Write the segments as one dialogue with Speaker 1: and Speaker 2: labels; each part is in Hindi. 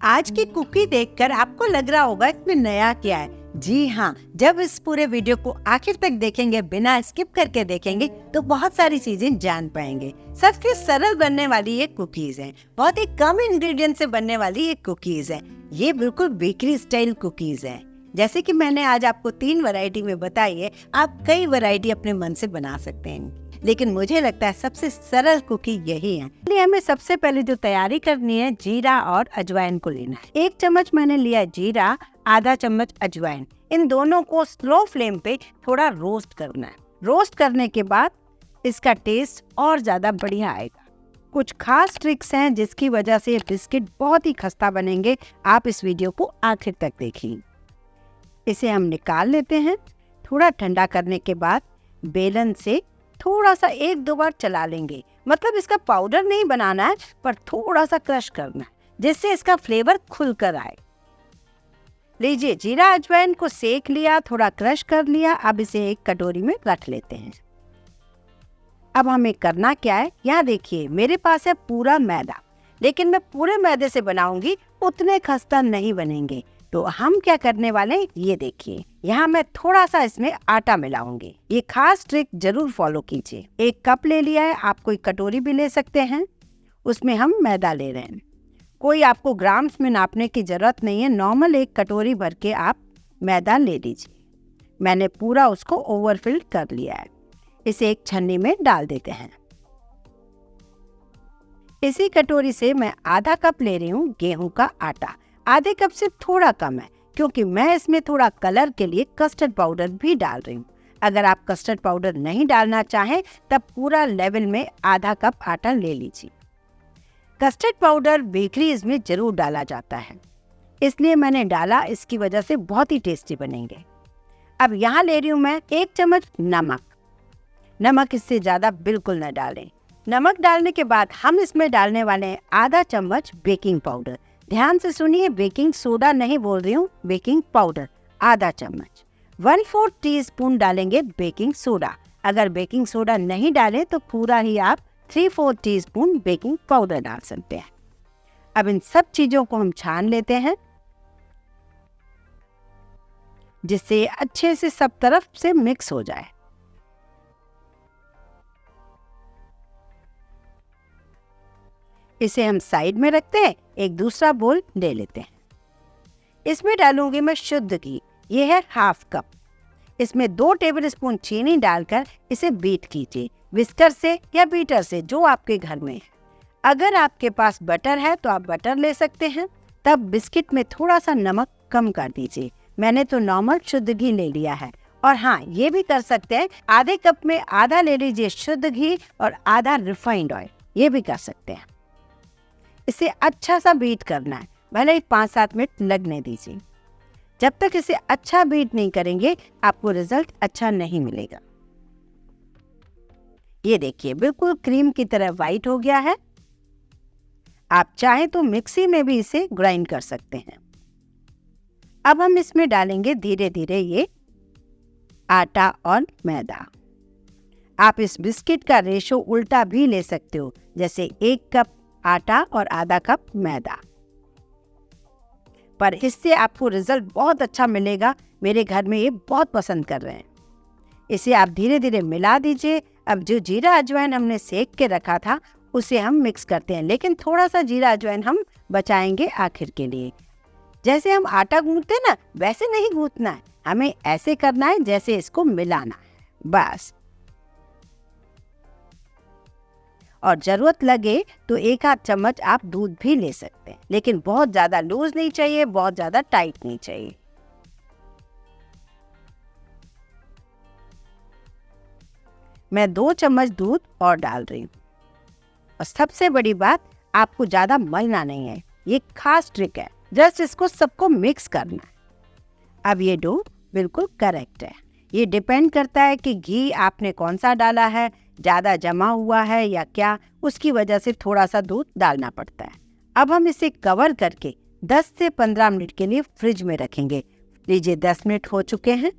Speaker 1: आज की कुकी देखकर आपको लग रहा होगा इसमें नया क्या है। जी हाँ, जब इस पूरे वीडियो को आखिर तक देखेंगे, बिना स्किप करके देखेंगे, तो बहुत सारी चीजें जान पाएंगे। सबसे सरल बनने वाली ये कुकीज है, बहुत ही कम इंग्रेडिएंट से बनने वाली ये कुकीज है। ये बिल्कुल बेकरी स्टाइल कुकीज है। जैसे कि मैंने आज आपको 3 वैरायटी में बताई है, आप कई वैरायटी अपने मन से बना सकते हैं, लेकिन मुझे लगता है सबसे सरल कुकी यही है। इसलिए हमें सबसे पहले जो तैयारी करनी है, जीरा और अजवाइन को लेना है। 1 चम्मच मैंने लिया जीरा, आधा चम्मच अजवाइन। इन दोनों को स्लो फ्लेम पे थोड़ा रोस्ट करना है। रोस्ट करने के बाद इसका टेस्ट और ज्यादा बढ़िया आएगा। कुछ खास ट्रिक्स हैं जिसकी वजह से बिस्किट बहुत ही खस्ता बनेंगे। आप इस वीडियो को आखिर तक देखिए। इसे हम निकाल लेते हैं। थोड़ा ठंडा करने के बाद बेलन से थोड़ा सा 1-2 बार चला लेंगे। मतलब इसका पाउडर नहीं बनाना है, पर थोड़ा सा क्रश करना है, जिससे इसका फ्लेवर खुलकर आए। लीजिए, जीरा अजवाइन को सेक लिया, थोड़ा क्रश कर लिया। अब इसे एक कटोरी में रख लेते हैं। अब हमें करना क्या है, यहाँ देखिए मेरे पास है पूरा मैदा, लेकिन मैं पूरे मैदे से बनाऊंगी, उतने खस्ता नहीं बनेंगे। तो हम क्या करने वाले हैं, ये देखिए, यहाँ मैं थोड़ा सा इसमें आटा मिलाऊंगी। ये खास ट्रिक जरूर फॉलो कीजिए। 1 कप ले लिया है, आप कोई कटोरी भी ले सकते हैं, उसमें हम मैदा ले रहे हैं। कोई आपको ग्राम्स में नापने की जरूरत नहीं है, नॉर्मल 1 कटोरी भर के आप मैदा ले लीजिए। मैंने पूरा उसको ओवरफिल कर लिया है। इसे एक छन्नी में डाल देते हैं। इसी कटोरी से मैं आधा कप ले रही हूँ गेहूं का आटा। आधे कप से थोड़ा कम है, क्योंकि मैं इसमें थोड़ा कलर के लिए कस्टर्ड पाउडर भी डाल रही हूँ। अगर आप कस्टर्ड पाउडर नहीं डालना चाहें, तब पूरा लेवल में आधा कप आटा ले लीजिए। कस्टर्ड पाउडर बेकरीज में जरूर डाला जाता है, इसलिए मैंने डाला। इसकी वजह से बहुत ही टेस्टी बनेंगे। अब यहाँ ले रही हूँ मैं 1 चम्मच नमक। नमक इससे ज्यादा बिल्कुल न डालें। नमक डालने के बाद हम इसमें डालने वाले हैं आधा चम्मच बेकिंग पाउडर। ध्यान से सुनिए, बेकिंग सोडा नहीं बोल रही हूँ, बेकिंग पाउडर आधा चम्मच। 1/4 टीस्पून डालेंगे बेकिंग सोडा। अगर बेकिंग सोडा नहीं डालें तो पूरा ही आप 3/4 टीस्पून बेकिंग पाउडर डाल सकते हैं। अब इन सब चीजों को हम छान लेते हैं, जिससे अच्छे से सब तरफ से मिक्स हो जाए। इसे हम साइड में रखते हैं। एक दूसरा बोल ले लेते हैं। इसमें डालूंगी मैं शुद्ध घी, ये है 1/2 कप। इसमें 2 टेबलस्पून चीनी डालकर इसे बीट कीजिए, विस्कर से या बीटर से, जो आपके घर में है। अगर आपके पास बटर है तो आप बटर ले सकते हैं। तब बिस्किट में थोड़ा सा नमक कम कर दीजिए। मैंने तो नॉर्मल शुद्ध घी ले लिया है। और हाँ, ये भी कर सकते हैं, आधे कप में आधा ले लीजिए शुद्ध घी और आधा रिफाइंड ऑयल, ये भी कर सकते हैं। इसे अच्छा सा बीट करना है, भले ही 5-7 मिनट लगने दीजिए। जब तक इसे अच्छा बीट नहीं करेंगे, आपको रिजल्ट अच्छा नहीं मिलेगा। ये देखिए, बिल्कुल क्रीम की तरह व्हाइट हो गया है। आप चाहें तो मिक्सी में भी इसे ग्राइंड कर सकते हैं। अब हम इसमें डालेंगे धीरे धीरे ये आटा और मैदा। आप इस बिस्किट का रेशो उल्टा भी ले सकते हो, जैसे 1 कप आटा और आधा कप मैदा, पर इससे आपको रिजल्ट बहुत अच्छा मिलेगा। मेरे घर में ये बहुत पसंद कर रहे हैं। इसे आप धीरे धीरे मिला दीजिए। अब जो जीरा अजवाइन हमने सेक के रखा था, उसे हम मिक्स करते हैं, लेकिन थोड़ा सा जीरा अजवाइन हम बचाएंगे आखिर के लिए। जैसे हम आटा गूंथते ना, वैसे नहीं गूंथना है, हमें ऐसे करना है जैसे इसको मिलाना है, बस। और जरूरत लगे तो 1 आध चम्मच आप दूध भी ले सकते हैं, लेकिन बहुत ज्यादा लूज नहीं चाहिए, बहुत ज्यादा टाइट नहीं चाहिए। मैं 2 चम्मच दूध और डाल रही हूँ। और सबसे बड़ी बात, आपको ज्यादा मलना नहीं है, ये खास ट्रिक है। जस्ट इसको सबको मिक्स करना है। अब ये डो बिल्कुल करेक्ट है। ये डिपेंड करता है कि घी आपने कौन सा डाला है, ज्यादा जमा हुआ है या क्या, उसकी वजह से थोड़ा सा दूध डालना पड़ता है। अब हम इसे कवर करके 10 से 15 मिनट के लिए फ्रिज में रखेंगे। लीजिए, 10 मिनट हो चुके हैं।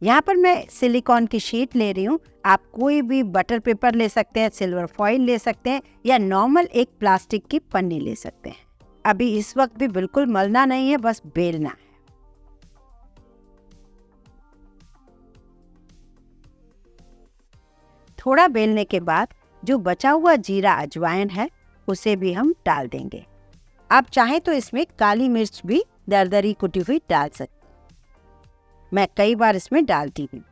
Speaker 1: यहाँ पर मैं सिलिकॉन की शीट ले रही हूँ। आप कोई भी बटर पेपर ले सकते हैं, सिल्वर फॉइल ले सकते हैं, या नॉर्मल एक प्लास्टिक की पन्नी ले सकते हैं। अभी इस वक्त भी बिल्कुल मलना नहीं है, बस बेलना है। थोड़ा बेलने के बाद जो बचा हुआ जीरा अजवाइन है उसे भी हम डाल देंगे। आप चाहें तो इसमें काली मिर्च भी दरदरी कुटी हुई डाल सकते हैं। मैं कई बार इसमें डालती हूँ।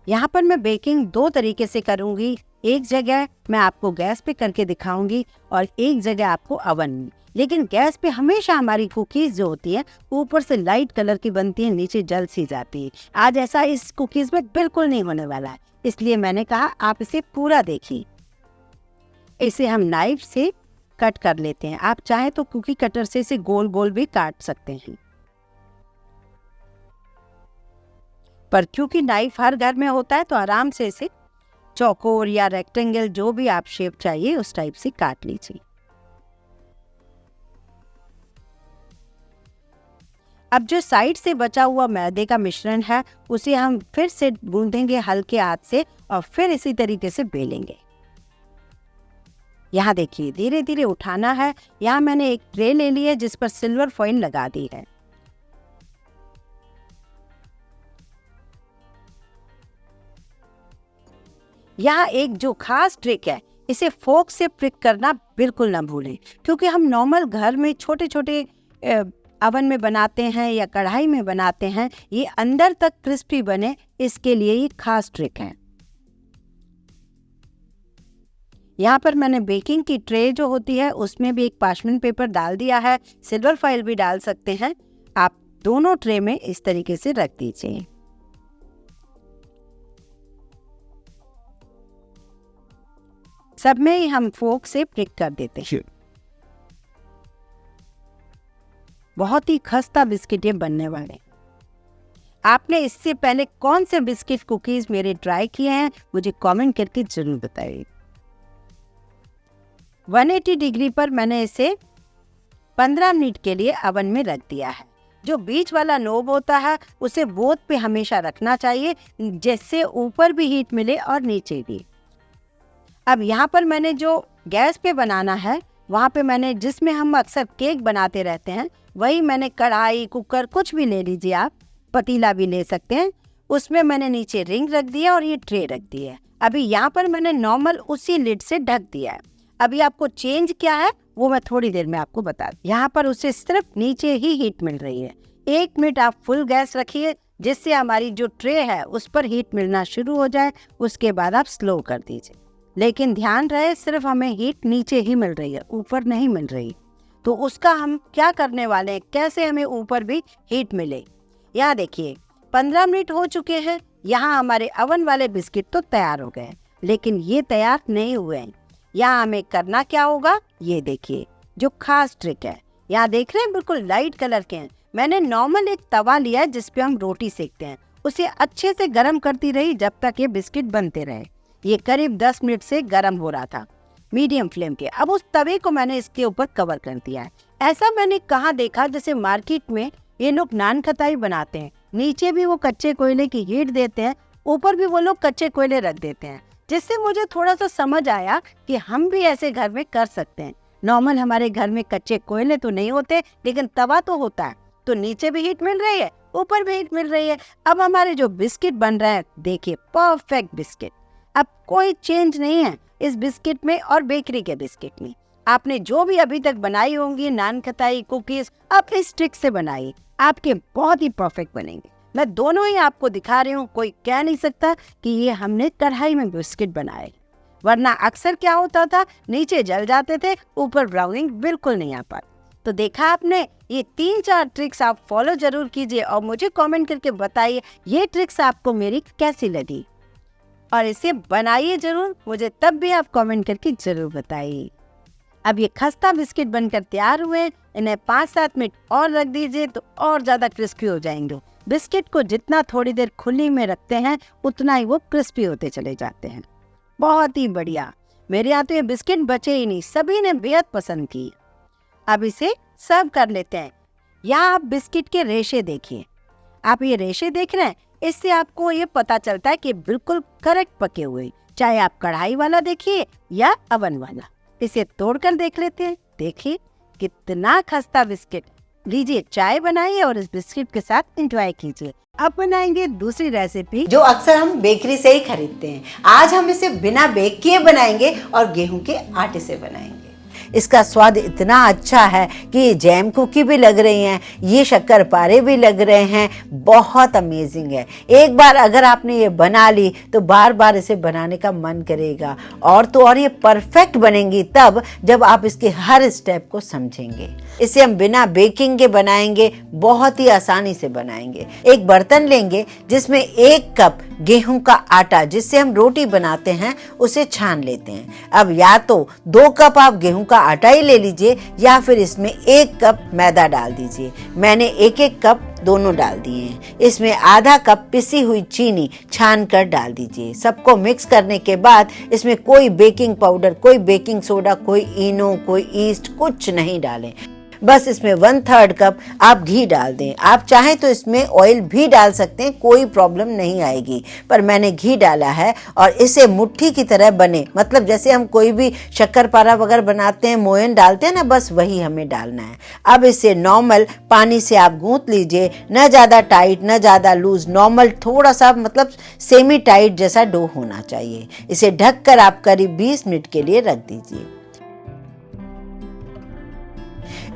Speaker 1: यहाँ पर मैं बेकिंग 2 तरीके से करूँगी। एक जगह मैं आपको गैस पे करके दिखाऊंगी और एक जगह आपको अवन में। लेकिन गैस पे हमेशा हमारी कुकीज़ जो होती है ऊपर से लाइट कलर की बनती है, नीचे जल सी जाती है। आज ऐसा इस कुकीज़ में बिल्कुल नहीं होने वाला है, इसलिए मैंने कहा आप इसे पूरा देखिए। इसे हम नाइफ से कट कर लेते हैं। आप चाहें तो कुकी कटर से इसे गोल गोल भी काट सकते हैं, पर क्योंकि नाइफ हर घर में होता है तो आराम से इसे चौकोर या रेक्टेंगल जो भी आप शेप चाहिए उस टाइप से काट लीजिए। अब जो साइड से बचा हुआ मैदे का मिश्रण है उसे हम फिर से गूंदेंगे हल्के हाथ से और फिर इसी तरीके से बेलेंगे। यहाँ देखिए धीरे धीरे उठाना है। यहाँ मैंने एक ट्रे ले ली है जिस पर सिल्वर फॉइल लगा दी है। यहाँ एक जो खास ट्रिक है, इसे फोर्क से प्रिक करना बिल्कुल ना भूलें, क्योंकि हम नॉर्मल घर में छोटे छोटे अवन में बनाते हैं या कढ़ाई में बनाते हैं, ये अंदर तक क्रिस्पी बने इसके लिए ये खास ट्रिक है। यहाँ पर मैंने बेकिंग की ट्रे जो होती है उसमें भी एक पार्चमेंट पेपर डाल दिया है, सिल्वर फॉइल भी डाल सकते हैं। आप दोनों ट्रे में इस तरीके से रख दीजिए। सब में ही हम फोर्क से प्रिक कर देते हैं। बहुत ही खस्ता बिस्किट ये बनने वाले। आपने इससे पहले कौन से बिस्किट कुकीज मेरे ट्राई किए हैं मुझे कमेंट करके जरूर बताइए। 180 डिग्री पर मैंने इसे 15 मिनट के लिए अवन में रख दिया है। जो बीच वाला नोब होता है उसे बोथ पे हमेशा रखना चाहिए, जिससे ऊपर भी हीट मिले और नीचे भी। अब यहाँ पर मैंने जो गैस पे बनाना है वहाँ पे मैंने जिसमें हम अक्सर केक बनाते रहते हैं वही मैंने कढ़ाई कुकर कुछ भी ले लीजिए, आप पतीला भी ले सकते हैं। उसमें मैंने नीचे रिंग रख दिया और ये ट्रे रख दी है। अभी यहाँ पर मैंने नॉर्मल उसी लिड से ढक दिया है। अभी आपको चेंज क्या है वो मैं थोड़ी देर में आपको बता दूं। यहाँ पर उसे सिर्फ नीचे ही हीट मिल रही है। 1 मिनट आप फुल गैस रखिए जिससे हमारी जो ट्रे है उस पर हीट मिलना शुरू हो जाए। उसके बाद आप स्लो कर दीजिए, लेकिन ध्यान रहे सिर्फ हमें हीट नीचे ही मिल रही है, ऊपर नहीं मिल रही। तो उसका हम क्या करने वाले हैं, कैसे हमें ऊपर भी हीट मिले। यहाँ देखिए 15 मिनट हो चुके हैं। यहाँ हमारे अवन वाले बिस्किट तो तैयार हो गए, लेकिन ये तैयार नहीं हुए हैं। यहाँ हमें करना क्या होगा, ये देखिए जो खास ट्रिक है। यहाँ देख रहे हैं बिल्कुल लाइट कलर के हैं। मैंने नॉर्मल एक तवा लिया है जिस पे हम रोटी सेकते हैं, उसे अच्छे से गर्म करती रही जब तक ये बिस्किट बनते रहे। ये करीब 10 मिनट से गर्म हो रहा था मीडियम फ्लेम के। अब उस तवे को मैंने इसके ऊपर कवर कर दिया है। ऐसा मैंने कहाँ देखा, जैसे मार्केट में ये लोग नान खताई बनाते हैं, नीचे भी वो कच्चे कोयले की हीट देते हैं, ऊपर भी वो लोग कच्चे कोयले रख देते हैं, जिससे मुझे थोड़ा सा समझ आया कि हम भी ऐसे घर में कर सकते हैं। नॉर्मल हमारे घर में कच्चे कोयले तो नहीं होते, लेकिन तवा तो होता है, तो नीचे भी हीट मिल रही है, ऊपर भी हीट मिल रही है। अब हमारे जो बिस्किट बन रहे हैं देखिए परफेक्ट बिस्किट। अब कोई चेंज नहीं है इस बिस्किट में और बेकरी के बिस्किट में। आपने जो भी अभी तक बनाई होंगी नान खताई कुकीज, आप इस ट्रिक से बनाइए, आपके बहुत ही परफेक्ट बनेंगे। मैं दोनों ही आपको दिखा रही हूँ, कोई कह नहीं सकता कि ये हमने कढ़ाई में बिस्किट बनाए, वरना अक्सर क्या होता था नीचे जल जाते थे, ऊपर ब्राउनिंग बिल्कुल नहीं आ पाती। तो देखा आपने, ये 3-4 ट्रिक्स आप फॉलो जरूर कीजिए और मुझे कमेंट करके बताइए ये ट्रिक्स आपको मेरी कैसी लगी, और इसे बनाइए जरूर, मुझे तब भी आप कमेंट करके जरूर बताइए। अब ये खस्ता बिस्किट बनकर तैयार हुए, इन्हें 5-7 मिनट और रख दीजिए तो और ज़्यादा क्रिस्पी हो जाएंगे। बिस्किट को जितना थोड़ी देर खुली में रखते हैं उतना ही वो क्रिस्पी होते चले जाते हैं। बहुत ही बढ़िया। मेरे यहाँ तो ये बिस्किट बचे ही नहीं, सभी ने बेहद पसंद की। अब इसे सर्व कर लेते हैं। यहाँ आप बिस्किट के रेशे देखिए, आप ये रेशे देख रहे हैं, इससे आपको ये पता चलता है कि बिल्कुल करेक्ट पके हुए, चाहे आप कढ़ाई वाला देखिए या अवन वाला। इसे तोड़कर देख लेते हैं। देखिए कितना खस्ता बिस्किट। लीजिए चाय बनाइए और इस बिस्किट के साथ एंजॉय कीजिए। अब बनाएंगे दूसरी रेसिपी जो अक्सर हम बेकरी से ही खरीदते हैं। आज हम इसे बिना बेक किए बनाएंगे और गेहूं के आटे से बनाएंगे। इसका स्वाद इतना अच्छा है कि ये जैम कुकी भी लग रही हैं, ये शक्करपारे भी लग रहे हैं, बहुत अमेजिंग है। एक बार अगर आपने ये बना ली तो बार बार इसे बनाने का मन करेगा। और तो और ये परफेक्ट बनेंगी तब जब आप इसके हर स्टेप को समझेंगे। इसे हम बिना बेकिंग के बनाएंगे, बहुत ही आसानी से बनाएंगे। एक बर्तन लेंगे जिसमें 1 कप गेहूं का आटा, जिससे हम रोटी बनाते हैं, उसे छान लेते हैं। अब या तो 2 कप आप गेहूं का आटा ही ले लीजिए या फिर इसमें 1 कप मैदा डाल दीजिए। मैंने 1-1 कप दोनों डाल दिए हैं। इसमें आधा कप पिसी हुई चीनी छान कर डाल दीजिए। सबको मिक्स करने के बाद इसमें कोई बेकिंग पाउडर, कोई बेकिंग सोडा, कोई इनो, कोई ईस्ट कुछ नहीं डालें। बस इसमें 1/3 कप आप घी डाल दें। आप चाहें तो इसमें ऑयल भी डाल सकते हैं, कोई प्रॉब्लम नहीं आएगी, पर मैंने घी डाला है। और इसे मुट्ठी की तरह बने, मतलब जैसे हम कोई भी शक्करपारा वगैरह बनाते हैं, मोयन डालते हैं ना, बस वही हमें डालना है। अब इसे नॉर्मल पानी से आप गूंथ लीजिए, न ज़्यादा टाइट न ज़्यादा लूज, नॉर्मल थोड़ा सा, मतलब सेमी टाइट जैसा डो होना चाहिए। इसे ढककर आप करीब 20 मिनट के लिए रख दीजिए।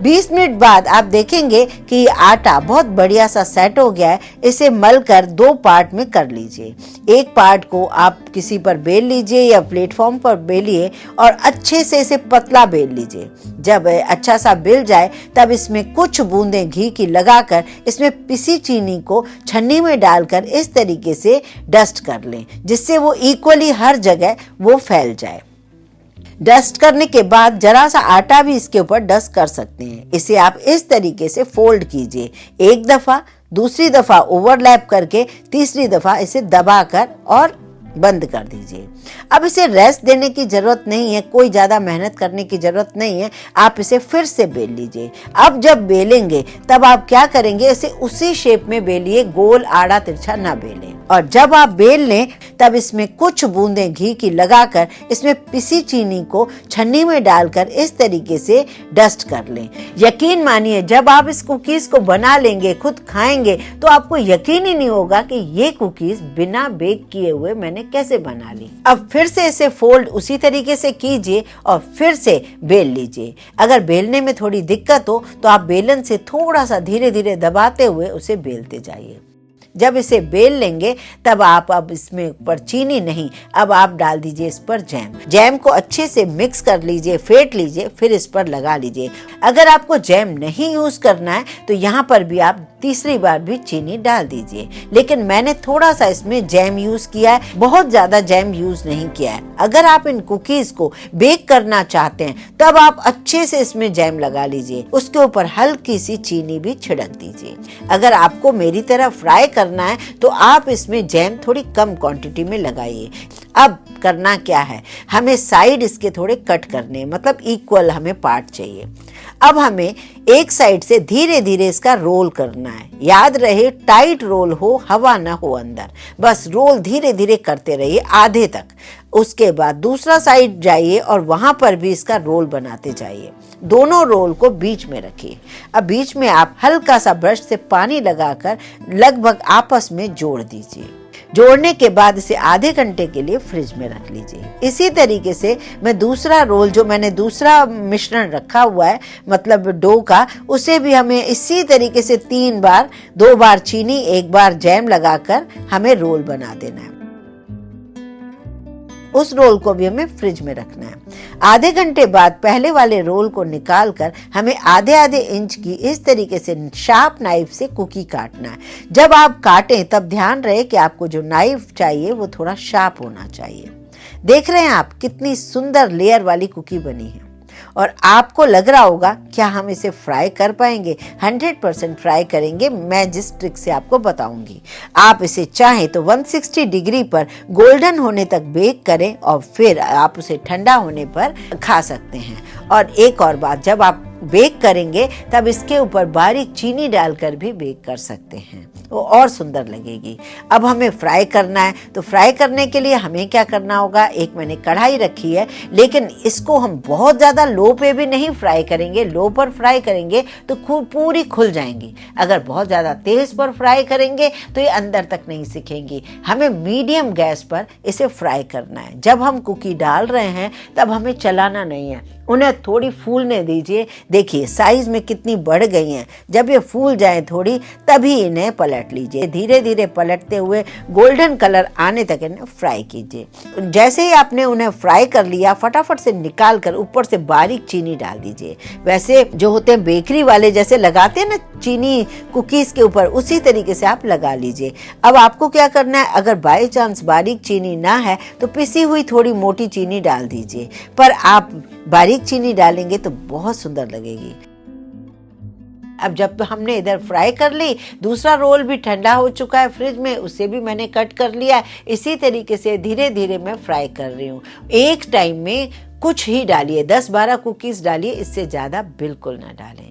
Speaker 1: 20 मिनट बाद आप देखेंगे कि ये आटा बहुत बढ़िया सा सेट हो गया है। इसे मलकर 2 पार्ट में कर लीजिए। एक पार्ट को आप किसी पर बेल लीजिए या प्लेटफॉर्म पर बेलिए और अच्छे से इसे पतला बेल लीजिए। जब अच्छा सा बेल जाए तब इसमें कुछ बूंदें घी की लगाकर इसमें पिसी चीनी को छन्नी में डालकर इस तरीके से डस्ट कर लें, जिससे वो इक्वली हर जगह वो फैल जाए। डस्ट करने के बाद जरा सा आटा भी इसके ऊपर डस्ट कर सकते हैं। इसे आप इस तरीके से फोल्ड कीजिए, 1 दफा, दूसरी दफा ओवरलैप करके, तीसरी दफा इसे दबाकर और बंद कर दीजिए। अब इसे रेस्ट देने की जरूरत नहीं है, कोई ज्यादा मेहनत करने की जरूरत नहीं है। आप इसे फिर से बेल लीजिए। अब जब बेलेंगे तब आप क्या करेंगे, इसे उसी शेप में बेलिए, गोल आड़ा तिरछा ना बेलें। और जब आप बेल लें तब इसमें कुछ बूंदें घी की लगाकर इसमें पिसी चीनी को छन्नी में डालकर इस तरीके से डस्ट कर लें। यकीन मानिए, जब आप इस कुकीज को बना लेंगे, खुद खाएंगे, तो आपको यकीन ही नहीं होगा कि ये कुकीज बिना बेक किए हुए मैंने कैसे बना ली। अब फिर से इसे फोल्ड उसी तरीके से कीजिए और फिर से बेल लीजिए। अगर बेलने में थोड़ी दिक्कत हो तो आप बेलन से थोड़ा सा धीरे धीरे दबाते हुए उसे बेलते जाइए। जब इसे बेल लेंगे तब आप अब इसमें ऊपर चीनी नहीं, अब आप डाल दीजिए इस पर जैम। जैम को अच्छे से मिक्स कर लीजिए, फेंट लीजिए, फिर इस पर लगा लीजिए। अगर आपको जैम नहीं यूज करना है तो यहाँ पर भी आप तीसरी बार भी चीनी डाल दीजिए, लेकिन मैंने थोड़ा सा इसमें जैम यूज किया है, बहुत ज्यादा जैम यूज नहीं किया है। अगर आप इन कुकीज को बेक करना चाहते हैं तब आप अच्छे से इसमें जैम लगा लीजिए, उसके ऊपर हल्की सी चीनी भी छिड़क दीजिए। अगर आपको मेरी तरह फ्राई करना है तो आप इसमें जैम थोड़ी कम क्वांटिटी में लगाइए। अब करना क्या है, हमें साइड इसके थोड़े कट करने, मतलब इक्वल हमें पार्ट चाहिए। अब हमें एक साइड से धीरे धीरे इसका रोल करना है। याद रहे, टाइट रोल हो, हवा ना हो अंदर। बस रोल धीरे धीरे करते रहिए आधे तक। उसके बाद दूसरा साइड जाइए और वहां पर भी इसका रोल बनाते जाइए। दोनों रोल को बीच में रखिए। अब बीच में आप हल्का सा ब्रश से पानी लगाकर लगभग आपस में जोड़ दीजिए। जोड़ने के बाद इसे आधे घंटे के लिए फ्रिज में रख लीजिए। इसी तरीके से मैं दूसरा रोल, जो मैंने दूसरा मिश्रण रखा हुआ है, मतलब डो का, उसे भी हमें इसी तरीके से 3 बार, 2 बार चीनी, 1 बार जैम लगाकर हमें रोल बना देना है। उस रोल को भी हमें फ्रिज में रखना है। आधे घंटे बाद पहले वाले रोल को निकालकर हमें आधे आधे इंच की इस तरीके से शार्प नाइफ से कुकी काटना है। जब आप काटें तब ध्यान रहे कि आपको जो नाइफ चाहिए वो थोड़ा शार्प होना चाहिए। देख रहे हैं आप कितनी सुंदर लेयर वाली कुकी बनी है। और आपको लग रहा होगा क्या हम इसे फ्राई कर पाएंगे? 100% फ्राई करेंगे, मैं जिस ट्रिक से आपको बताऊंगी। आप इसे चाहें तो 160 डिग्री पर गोल्डन होने तक बेक करें और फिर आप उसे ठंडा होने पर खा सकते हैं। और एक और बात, जब आप बेक करेंगे तब इसके ऊपर बारीक चीनी डालकर भी बेक कर सकते हैं।
Speaker 2: वो और सुंदर लगेगी। अब हमें फ्राई करना है, तो फ्राई करने के लिए हमें क्या करना होगा, एक मैंने कढ़ाई रखी है, लेकिन इसको हम बहुत ज़्यादा लो पे भी नहीं फ्राई करेंगे। लो पर फ्राई करेंगे तो पूरी खुल जाएंगी। अगर बहुत ज़्यादा तेज़ पर फ्राई करेंगे तो ये अंदर तक नहीं सिकेंगी। हमें मीडियम गैस पर इसे फ्राई करना है। जब हम कुकी डाल रहे हैं तब हमें चलाना नहीं है, उन्हें थोड़ी फूलने दीजिए। देखिए साइज में कितनी बढ़ गई हैं। जब ये फूल जाए थोड़ी तभी इन्हें पलट लीजिए। धीरे धीरे पलटते हुए गोल्डन कलर आने तक इन्हें फ्राई कीजिए। जैसे ही आपने उन्हें फ्राई कर लिया, फटाफट से निकाल कर ऊपर से बारीक चीनी डाल दीजिए। वैसे जो होते हैं बेकरी वाले जैसे लगाते हैं ना चीनी कुकीज़ के ऊपर, उसी तरीके से आप लगा लीजिए। अब आपको क्या करना है, अगर बाई चांस बारीक चीनी ना है तो पिसी हुई थोड़ी मोटी चीनी डाल दीजिए, पर आप बारीक चीनी डालेंगे तो बहुत सुंदर लगेगी। अब जब हमने इधर फ्राई कर ली, दूसरा रोल भी ठंडा हो चुका है फ्रिज में, उसे भी मैंने कट कर लिया। इसी तरीके से धीरे धीरे मैं फ्राई कर रही हूँ। एक टाइम में कुछ ही डालिए, 10-12 कुकीज़ डालिए, इससे ज़्यादा बिल्कुल ना डालें।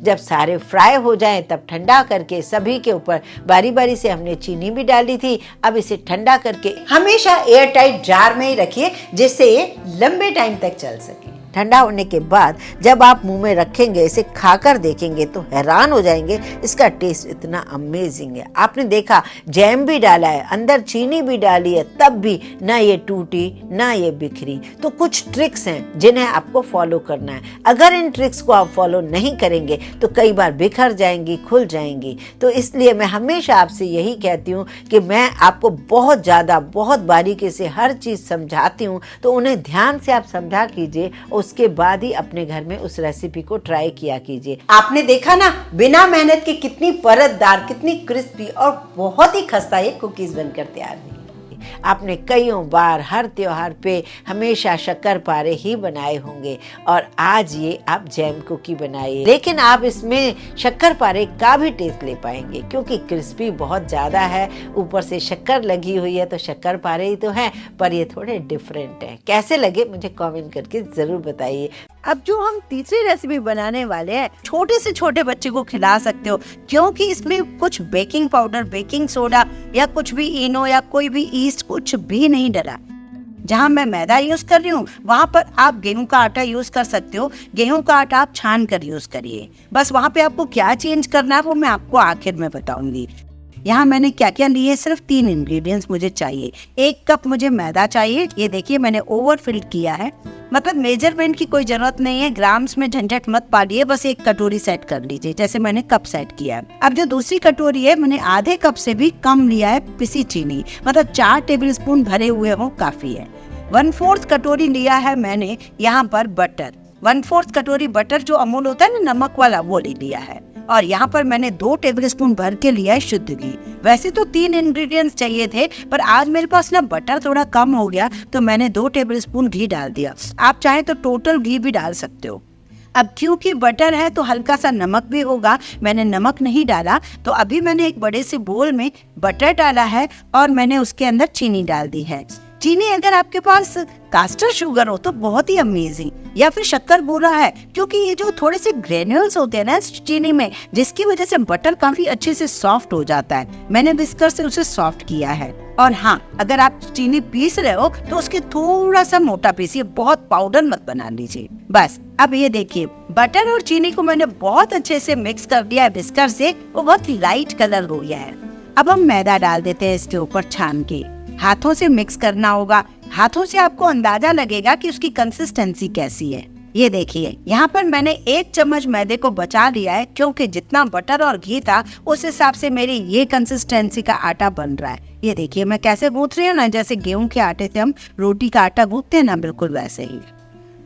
Speaker 2: जब सारे फ्राई हो जाएं तब ठंडा करके सभी के ऊपर बारी बारी से, हमने चीनी भी डाली थी, अब इसे ठंडा करके हमेशा एयर टाइट जार में ही रखिए जिससे ये लंबे टाइम तक चल सके। ठंडा होने के बाद जब आप मुंह में रखेंगे, इसे खाकर देखेंगे तो हैरान हो जाएंगे, इसका टेस्ट इतना अमेजिंग है। आपने देखा जैम भी डाला है, अंदर चीनी भी डाली है, तब भी ना ये टूटी ना ये बिखरी। तो कुछ ट्रिक्स हैं जिन्हें आपको फॉलो करना है। अगर इन ट्रिक्स को आप फॉलो नहीं करेंगे तो कई बार बिखर जाएंगी, खुल जाएंगी। तो इसलिए मैं हमेशा आपसे यही कहती हूँ कि मैं आपको बहुत बारीकी से हर चीज़ समझाती हूँ, तो उन्हें ध्यान से आप समझा कीजिए, उसके बाद ही अपने घर में उस रेसिपी को ट्राई किया कीजिए।
Speaker 1: आपने देखा ना, बिना मेहनत के कितनी परतदार, कितनी क्रिस्पी और बहुत ही खस्ता ये कुकीज बनकर तैयार हुई।
Speaker 2: आपने कईयों बार हर त्योहार पे हमेशा शक्करपारे ही बनाए होंगे और आज ये आप जैम कुकी बनाइए, लेकिन आप इसमें शक्करपारे का भी टेस्ट ले पाएंगे क्योंकि क्रिस्पी बहुत ज़्यादा है, ऊपर से शक्कर लगी हुई है, तो शक्करपारे ही तो हैं, पर ये थोड़े डिफरेंट हैं। कैसे लगे मुझे कमेंट करके ज़रूर बताइए।
Speaker 1: अब जो हम तीसरी रेसिपी बनाने वाले हैं, छोटे से छोटे बच्चे को खिला सकते हो क्योंकि इसमें कुछ बेकिंग पाउडर, बेकिंग सोडा या कुछ भी इनो या कोई भी ईस्ट कुछ भी नहीं डला। जहाँ मैं मैदा यूज कर रही हूँ वहाँ पर आप गेहूं का आटा यूज कर सकते हो। गेहूं का आटा आप छान कर यूज करिए। बस वहाँ पे आपको क्या चेंज करना है वो मैं आपको आखिर में बताऊंगी। यहाँ मैंने क्या क्या लिए, सिर्फ 3 इंग्रेडिएंट्स मुझे चाहिए। 1 कप मुझे मैदा चाहिए। ये देखिए मैंने ओवर फिल्ड किया है, मतलब मेजरमेंट की कोई जरूरत नहीं है, ग्राम्स में झंझट मत पालिए, बस 1 कटोरी सेट कर लीजिए जैसे मैंने कप सेट किया है। अब जो दूसरी कटोरी है मैंने आधे कप से भी कम लिया है पिसी चीनी, मतलब 4 टेबल स्पून भरे हुए वो काफी है। 1/4 कटोरी लिया है मैंने यहाँ पर बटर, 1/4 कटोरी बटर जो अमूल होता है ना नमक वाला, वो ले लिया है। और यहाँ पर मैंने 2 टेबल स्पून भर के लिया है शुद्ध घी। वैसे तो 3 इंग्रेडिएंट्स चाहिए थे, पर आज मेरे पास ना बटर थोड़ा कम हो गया तो मैंने 2 टेबल स्पून घी डाल दिया। आप चाहें तो टोटल घी भी डाल सकते हो। अब क्योंकि बटर है तो हल्का सा नमक भी होगा, मैंने नमक नहीं डाला। तो अभी मैंने एक बड़े से बोल में बटर डाला है और मैंने उसके अंदर चीनी डाल दी है। चीनी अगर आपके पास कास्टर शुगर हो तो बहुत ही अमेजिंग, या फिर शक्कर बूरा है, क्योंकि ये जो थोड़े से ग्रेन्यूल्स होते हैं ना चीनी में, जिसकी वजह से बटर काफी अच्छे से सॉफ्ट हो जाता है। मैंने विस्कर से उसे सॉफ्ट किया है। और हाँ, अगर आप चीनी पीस रहे हो तो उसके थोड़ा सा मोटा पीसिए, बहुत पाउडर मत बना लीजिए। बस अब ये देखिए बटर और चीनी को मैंने बहुत अच्छे से मिक्स कर दिया है विस्कर से, वो बहुत लाइट कलर हो गया है। अब हम मैदा डाल देते हैं इसके ऊपर छान के। हाथों से मिक्स करना होगा, हाथों से आपको अंदाजा लगेगा कि उसकी कंसिस्टेंसी कैसी है। ये देखिए यहाँ पर मैंने 1 चम्मच मैदे को बचा लिया है, क्योंकि जितना बटर और घी था उस हिसाब से मेरी ये कंसिस्टेंसी का आटा बन रहा है। ये देखिए मैं कैसे गूंथ रही हूँ ना, जैसे गेहूं के आटे से हम रोटी का आटा गूंथते हैं ना, बिल्कुल वैसे ही।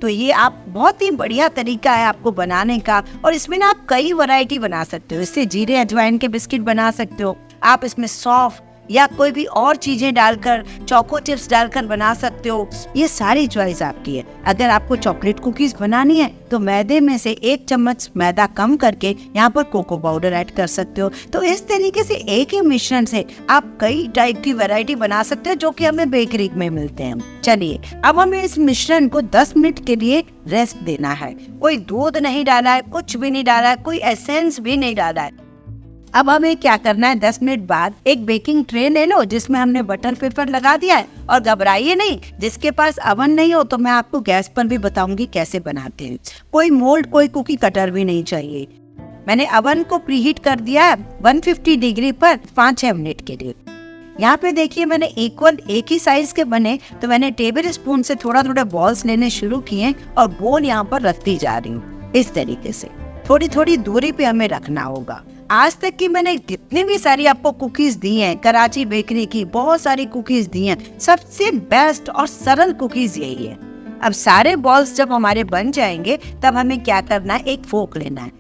Speaker 1: तो ये आप बहुत ही बढ़िया तरीका है आपको बनाने का, और इसमें ना आप कई वैरायटी बना सकते हो। इससे जीरे अजवाइन के बिस्किट बना सकते हो आप, इसमें सौंफ या कोई भी और चीजें डालकर, चोको चिप्स डालकर बना सकते हो। ये सारी चॉइस आपकी है। अगर आपको चॉकलेट कुकीज बनानी है तो मैदे में से 1 चम्मच मैदा कम करके यहाँ पर कोको पाउडर ऐड कर सकते हो। तो इस तरीके से एक ही मिश्रण से आप कई टाइप की वैरायटी बना सकते हो जो कि हमें बेकरी में मिलते हैं। चलिए अब हमें इस मिश्रण को 10 मिनट के लिए रेस्ट देना है। कोई दूध नहीं डाला है, कुछ भी नहीं डाला है, कोई एसेंस भी नहीं डाला है। अब हमें क्या करना है, 10 मिनट बाद एक बेकिंग ट्रे ले लो जिसमें हमने बटर पेपर लगा दिया है। और घबराइए नहीं, जिसके पास अवन नहीं हो तो मैं आपको गैस पर भी बताऊंगी कैसे बनाते हैं। कोई मोल्ड, कोई कुकी कटर भी नहीं चाहिए। मैंने अवन को प्रीहीट कर दिया है 150 डिग्री पर 5-6 मिनट के लिए। यहाँ पे देखिए मैंने एक ही साइज के बने तो मैंने टेबल स्पून से थोड़ा थोड़ा बॉल्स लेने शुरू किए और गोल यहाँ पर रखती जा रही हूँ। इस तरीके से थोड़ी थोड़ी दूरी पे हमें रखना होगा। आज तक की मैंने जितनी भी सारी आपको कुकीज दी हैं, कराची बेकरी की बहुत सारी कुकीज दी हैं, सबसे बेस्ट और सरल कुकीज यही है। अब सारे बॉल्स जब हमारे बन जाएंगे तब हमें क्या करना है, एक फोक लेना है।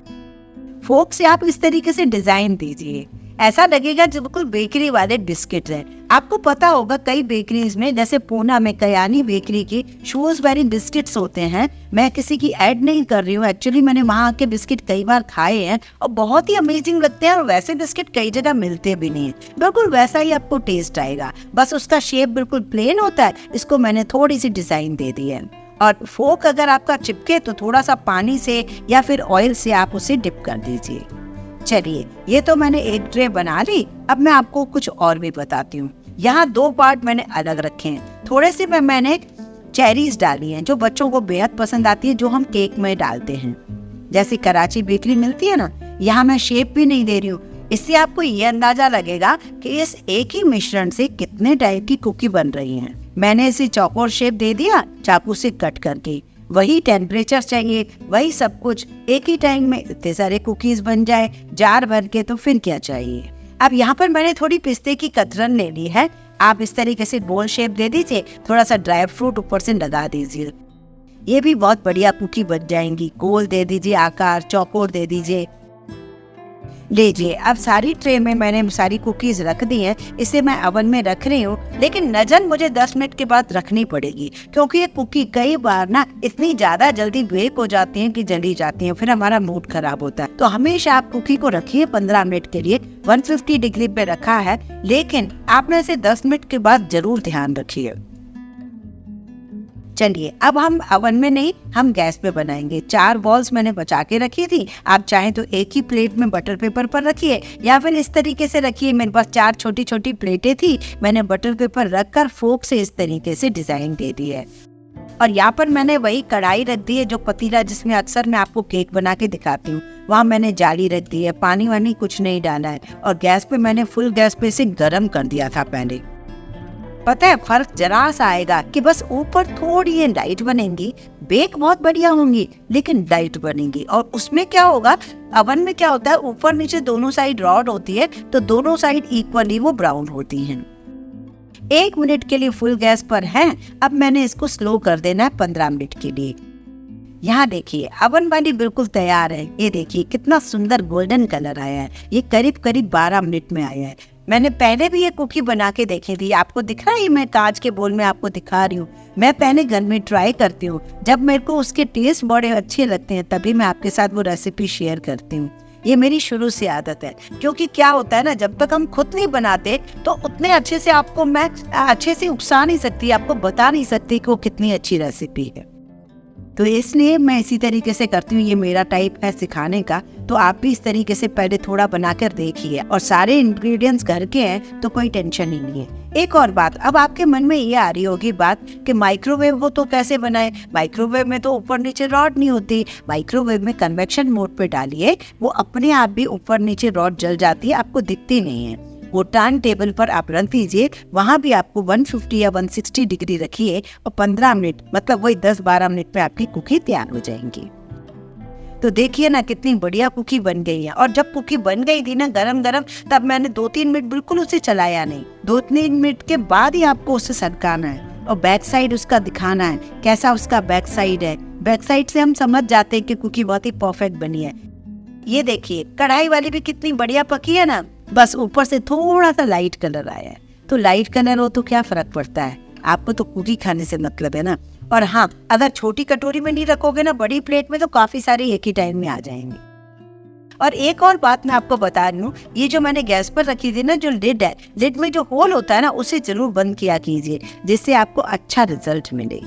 Speaker 1: फोक से आप इस तरीके से डिजाइन दीजिए, ऐसा लगेगा जो बिल्कुल बेकरी वाले बिस्किट हैं। आपको पता होगा कई बेकरीज में, जैसे पूना में कयानी बेकरी की शूज़बेरी बिस्किट्स होते हैं। मैं किसी की ऐड नहीं कर रही हूँ, एक्चुअली मैंने वहाँ के बिस्किट कई बार खाए हैं और बहुत ही अमेजिंग लगते हैं। और वैसे बिस्किट कई जगह मिलते भी नहीं है, बिल्कुल वैसा ही आपको टेस्ट आएगा, बस उसका शेप बिल्कुल प्लेन होता है। इसको मैंने थोड़ी सी डिजाइन दे दी है। और फोक अगर आपका चिपके तो थोड़ा सा पानी से या फिर ऑयल से आप उसे डिप कर दीजिए। चलिए, ये तो मैंने एक ट्रे बना ली। अब मैं आपको कुछ और भी बताती हूँ। यहाँ 2 पार्ट मैंने अलग रखे हैं। थोड़े से मैंने चेरीज डाली हैं जो बच्चों को बेहद पसंद आती है, जो हम केक में डालते हैं। जैसे कराची बेकरी मिलती है ना, यहाँ मैं शेप भी नहीं दे रही हूँ। इससे आपको ये अंदाजा लगेगा कि इस एक ही मिश्रण से कितने टाइप की कुकी बन रही हैं। मैंने इसे चौकोर शेप दे दिया चाकू से कट करके। वही टेम्परेचर चाहिए, वही सब कुछ, एक ही टाइम में इतने सारे कुकीज बन जाए जार भर के, तो फिर क्या चाहिए। अब यहाँ पर मैंने थोड़ी पिस्ते की कतरन ले ली है। आप इस तरीके से गोल शेप दे दीजिए, थोड़ा सा ड्राई फ्रूट ऊपर से लगा दीजिए, ये भी बहुत बढ़िया कुकी बन जाएंगी। गोल दे दीजिए आकार, चौकोर दे दीजिए। लीजिए, अब सारी ट्रे में मैंने सारी कुकीज रख दी हैं। इसे मैं अवन में रख रही हूँ, लेकिन नजर मुझे 10 मिनट के बाद रखनी पड़ेगी, क्योंकि ये कुकी कई बार ना इतनी ज्यादा जल्दी बेक हो जाती हैं कि जली जाती हैं, फिर हमारा मूड खराब होता है। तो हमेशा आप कुकी को रखिए 15 मिनट के लिए। 150 डिग्री पे रखा है, लेकिन आपने इसे 10 मिनट के बाद जरूर ध्यान रखिए। चलिए, अब हम अवन में नहीं, हम गैस पे बनाएंगे। 4 बॉल्स मैंने बचा के रखी थी। आप चाहें तो एक ही प्लेट में बटर पेपर पर रखिए या फिर इस तरीके से रखिए। मेरे पास 4 छोटी छोटी प्लेटें थी, मैंने बटर पेपर रखकर फोक से इस तरीके से डिजाइन दे दी है। और यहाँ पर मैंने वही कढ़ाई रख दी है, जो पतीला जिसमें अक्सर मैं आपको केक बना के दिखाती हूँ, वहाँ मैंने जाली रख दी है। पानी वानी कुछ नहीं डाला है और गैस पे मैंने फुल गैस पे इसे गर्म कर दिया था पहले। पता है फर्क जरा सा आएगा कि बस ऊपर थोड़ी ये लाइट बनेंगी, बेक बहुत बढ़िया होंगी लेकिन लाइट बनेंगी। और उसमें क्या होगा, अवन में क्या होता है, ऊपर नीचे दोनों साइड रॉड होती है, तो दोनों साइड इक्वली वो ब्राउन होती हैं। 1 मिनट के लिए फुल गैस पर है। अब मैंने इसको स्लो कर देना है 15 मिनट के लिए। यहाँ देखिए, अवन वाली बिल्कुल तैयार है। ये देखिए कितना सुंदर गोल्डन कलर आया है। ये करीब करीब 12 मिनट में आया है। मैंने पहले भी ये कुकी बना के देखी थी, आपको दिख रहा है, मैं कांच के बोल में आपको दिखा रही हूँ। मैं पहले घर में ट्राई करती हूँ, जब मेरे को उसके टेस्ट बड़े अच्छे लगते हैं तभी मैं आपके साथ वो रेसिपी शेयर करती हूँ। ये मेरी शुरू से आदत है, क्योंकि क्या होता है ना, जब तक हम खुद नहीं बनाते तो उतने अच्छे से आपको मैं अच्छे से उकसा नहीं सकती, आपको बता नहीं सकती कि वो कितनी अच्छी रेसिपी है। तो इसलिए मैं इसी तरीके से करती हूँ। ये मेरा टाइप है सिखाने का, तो आप भी इस तरीके से पहले थोड़ा बनाकर देखिए। और सारे इंग्रेडिएंट्स घर के हैं तो कोई टेंशन ही नहीं है। एक और बात, अब आपके मन में ये आ रही होगी बात कि माइक्रोवेव हो तो कैसे बनाए। माइक्रोवेव में तो ऊपर नीचे रॉड नहीं होती। माइक्रोवेव में कन्वेक्शन मोड पे डालिए, वो अपने आप भी ऊपर नीचे रॉड जल जाती है, आपको दिखती नहीं है। वो टर्न टेबल पर आप रख दीजिए, वहाँ भी आपको 150 या 160 डिग्री रखिए और 15 मिनट, मतलब वही 10-12 मिनट में आपकी कुकी तैयार हो जाएंगी। तो देखिए ना कितनी बढ़िया कुकी बन गई है। और जब कुकी बन गई थी ना गरम गरम, तब मैंने 2-3 मिनट बिल्कुल उसे चलाया नहीं। 2-3 मिनट के बाद ही आपको उसे सरकाना है और बैक साइड उसका दिखाना है कैसा उसका बैक साइड है। बैक साइड से हम समझ जाते हैं कि कुकी बहुत ही परफेक्ट बनी है। ये देखिए, कढ़ाई वाली भी कितनी बढ़िया पकी है ना, बस ऊपर से थोड़ा सा लाइट कलर आया है। तो लाइट कलर हो तो क्या फर्क पड़ता है, आपको तो कुकी खाने से मतलब है ना। और हाँ, अगर छोटी कटोरी में नहीं रखोगे ना, बड़ी प्लेट में, तो काफी सारी एक ही टाइम में आ जाएंगे। और एक और बात मैं आपको बता रही हूँ, ये जो मैंने गैस पर रखी थी ना, जो लिड है, लिड में जो होल होता है ना, उसे जरूर बंद किया कीजिए, जिससे आपको अच्छा रिजल्ट मिले।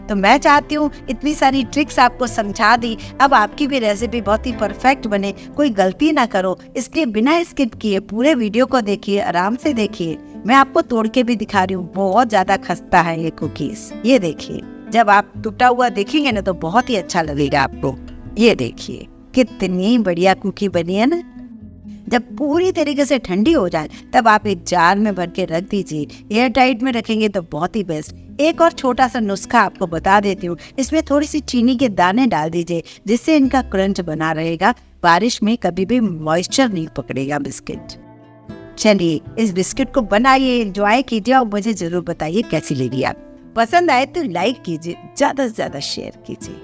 Speaker 1: तो मैं चाहती हूँ इतनी सारी ट्रिक्स आपको समझा दी, अब आपकी भी रेसिपी बहुत ही परफेक्ट बने, कोई गलती ना करो। इसलिए बिना स्किप किए पूरे वीडियो को देखिए, आराम से देखिए। मैं आपको तोड़ के भी दिखा रही हूँ, बहुत ज्यादा खस्ता है ये कुकीज। ये देखिए, जब आप टूटा हुआ देखेंगे ना तो बहुत ही अच्छा लगेगा आपको। ये देखिए कितनी बढ़िया कुकी बनी है ना। जब पूरी तरीके से ठंडी हो जाए तब आप एक जार में भर के रख दीजिए। एयर टाइट में रखेंगे तो बहुत ही बेस्ट। एक और छोटा सा नुस्खा आपको बता देती हूँ, इसमें थोड़ी सी चीनी के दाने डाल दीजिए, जिससे इनका क्रंच बना रहेगा। बारिश में कभी भी मॉइस्चर नहीं पकड़ेगा बिस्किट। चलिए इस बिस्किट को बनाइए, एंजॉय कीजिए और मुझे जरूर बताइए कैसी लगी। आप पसंद आए तो लाइक कीजिए, ज्यादा से ज्यादा शेयर कीजिए।